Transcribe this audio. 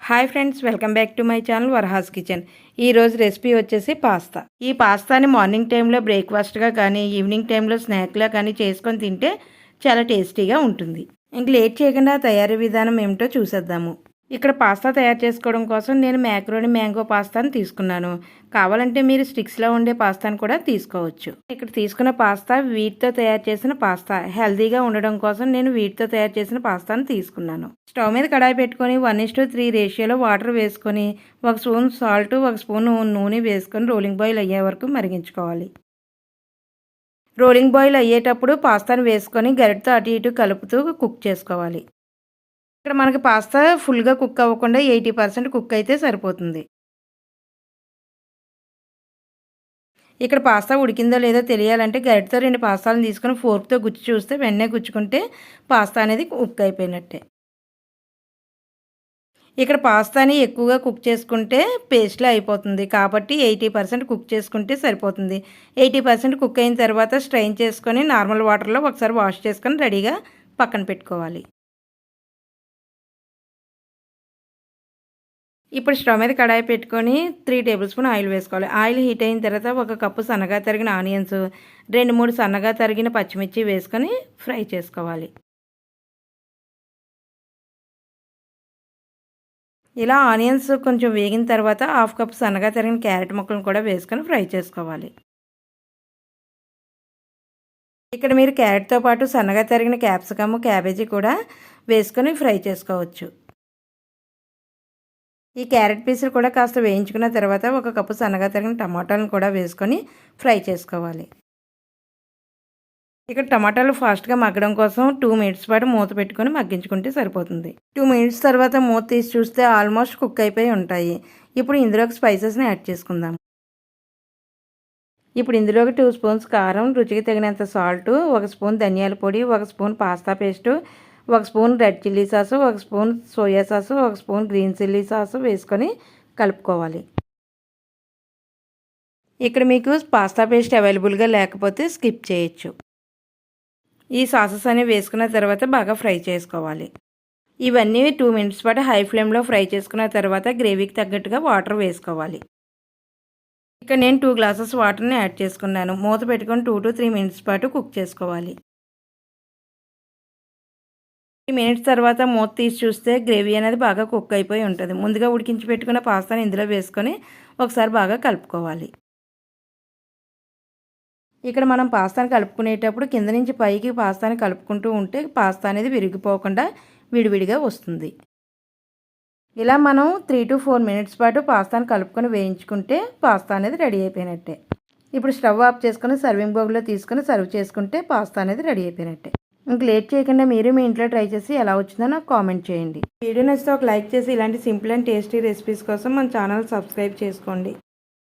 Hi friends, welcome back to my channel Varaha's kitchen. ఈరోజు recipe వచ్చేసి pasta. ఈ పాస్తాని మార్నింగ్ టైంలో బ్రేక్ఫాస్ట్గా కానీ ఈవినింగ్ టైంలో స్నాక్లా కానీ చేసుకొని తింటే చాలా టేస్టీగా ఉంటుంది. ఇంక లేట్ చేయకుండా తయారీ విధానం ఏమిటో చూసేద్దాము. ఇక్కడ పాస్తా తయారు చేసుకోవడం కోసం నేను మ్యాక్రోని మ్యాంగో పాస్తాను తీసుకున్నాను. కావాలంటే మీరు స్టిక్స్లో ఉండే పాస్తాను కూడా తీసుకోవచ్చు. ఇక్కడ తీసుకున్న పాస్తా వీటితో తయారు చేసిన పాస్తా. హెల్తీగా ఉండడం కోసం నేను వీటితో తయారు చేసిన పాస్తాను తీసుకున్నాను. స్టవ్ మీద కడాయి పెట్టుకొని 1:3 రేషియోలో వాటర్ వేసుకొని 1 స్పూన్ సాల్ట్ 1 స్పూన్ నూనె వేసుకొని రోలింగ్ బాయిల్ అయ్యే వరకు మరిగించుకోవాలి. రోలింగ్ బాయిల్ అయ్యేటప్పుడు పాస్తాను వేసుకొని గరిటతో అటు ఇటు కలుపుతూ కుక్ చేసుకోవాలి. ఇక్కడ మనకి పాస్తా ఫుల్గా కుక్ అవ్వకుండా 80% కుక్ అయితే సరిపోతుంది. ఇక్కడ పాస్తా ఉడికిందో లేదో తెలియాలంటే గరిటతో 2 పాస్తాలను తీసుకొని ఫోర్క్తో గుచ్చి చూస్తే వెంటనే గుచ్చుకుంటే పాస్తా అనేది కుక్ అయిపోయినట్టే. ఇక్కడ పాస్తాని ఎక్కువగా కుక్ చేసుకుంటే పేస్ట్లో అయిపోతుంది కాబట్టి 80% కుక్ చేసుకుంటే సరిపోతుంది. 80% కుక్ అయిన తర్వాత స్ట్రెయిన్ చేసుకొని నార్మల్ వాటర్లో ఒకసారి వాష్ చేసుకొని రెడీగా పక్కన పెట్టుకోవాలి. ఇప్పుడు స్టవ్ మీద కడాయి పెట్టుకొని 3 టేబుల్ స్పూన్ ఆయిల్ వేసుకోవాలి. ఆయిల్ హీట్ అయిన తర్వాత 1 కప్పు సన్నగా తరిగిన ఆనియన్స్ 2-3 సన్నగా తరిగిన పచ్చిమిర్చి వేసుకొని ఫ్రై చేసుకోవాలి. ఇలా ఆనియన్స్ కొంచెం వేగిన తర్వాత 1/2 కప్ సన్నగా తరిగిన క్యారెట్ ముక్కలను కూడా వేసుకొని ఫ్రై చేసుకోవాలి. ఇక్కడ మీరు క్యారెట్తో పాటు సన్నగా తరిగిన క్యాప్సికమ్ క్యాబేజీ కూడా వేసుకొని ఫ్రై చేసుకోవచ్చు. ఈ క్యారెట్ పీసులు కూడా కాస్త వేయించుకున్న తర్వాత 1 కప్పు సన్నగా తరిగిన టమాటాలను కూడా వేసుకొని ఫ్రై చేసుకోవాలి. ఇక్కడ టమాటాలు ఫాస్ట్గా మగ్గడం కోసం 2 మినిట్స్ పాటు మూత పెట్టుకొని మగ్గించుకుంటే సరిపోతుంది. 2 మినిట్స్ తర్వాత మూత తీసి చూస్తే ఆల్మోస్ట్ కుక్ అయిపోయి ఉంటాయి. ఇప్పుడు ఇందులోకి స్పైసెస్ని యాడ్ చేసుకుందాం. ఇప్పుడు ఇందులోకి 2 స్పూన్స్ కారం, రుచికి తగినంత సాల్ట్, 1 స్పూన్ ధనియాల పొడి, 1 spoon pasta paste, 1 spoon red chilli sauce, 1 spoon soya sauce, 1 spoon green chilli sauce వేసుకొని కలుపుకోవాలి. ఇక్కడ మీకు పాస్తా పేస్ట్ అవైలబుల్గా లేకపోతే స్కిప్ చేయొచ్చు. ఈ సాసెస్ అన్ని వేసుకున్న తర్వాత బాగా ఫ్రై చేసుకోవాలి. ఇవన్నీ 2 మినిట్స్ పాటు హై ఫ్లేమ్లో ఫ్రై చేసుకున్న తర్వాత గ్రేవీకి తగ్గట్టుగా వాటర్ వేసుకోవాలి. ఇక్కడ నేను 2 గ్లాసెస్ వాటర్ని యాడ్ చేసుకున్నాను. మూత పెట్టుకొని 2 to 3 మినిట్స్ పాటు కుక్ చేసుకోవాలి. 3 మినిట్స్ తర్వాత మూత తీసి చూస్తే గ్రేవీ అనేది బాగా కుక్ అయిపోయి ఉంటుంది. ముందుగా ఉడికించి పెట్టుకున్న పాస్తాని ఇందులో వేసుకొని ఒకసారి బాగా కలుపుకోవాలి. ఇక్కడ మనం పాస్తాని కలుపుకునేటప్పుడు కింద నుంచి పైకి పాస్తాని కలుపుకుంటూ ఉంటే పాస్తా అనేది విరిగిపోకుండా విడివిడిగా వస్తుంది. ఇలా మనం 3 to 4 మినిట్స్ పాటు పాస్తాని కలుపుకొని వేయించుకుంటే పాస్తా అనేది రెడీ అయిపోయినట్టే. ఇప్పుడు స్టవ్ ఆఫ్ చేసుకొని సర్వింగ్ బౌల్లో తీసుకొని సర్వ్ చేసుకుంటే పాస్తా అనేది రెడీ అయిపోయినట్టే. ఇంక లేట్ చేయకుండా మీరు మీ ఇంట్లో ట్రై చేసి ఎలా వచ్చిందో నాకు కామెంట్ చేయండి. వీడియో నచ్చితే ఒక లైక్ చేసి ఇలాంటి సింపుల్ అండ్ టేస్టీ రెసిపీస్ కోసం మన ఛానల్ సబ్స్క్రైబ్ చేసుకోండి.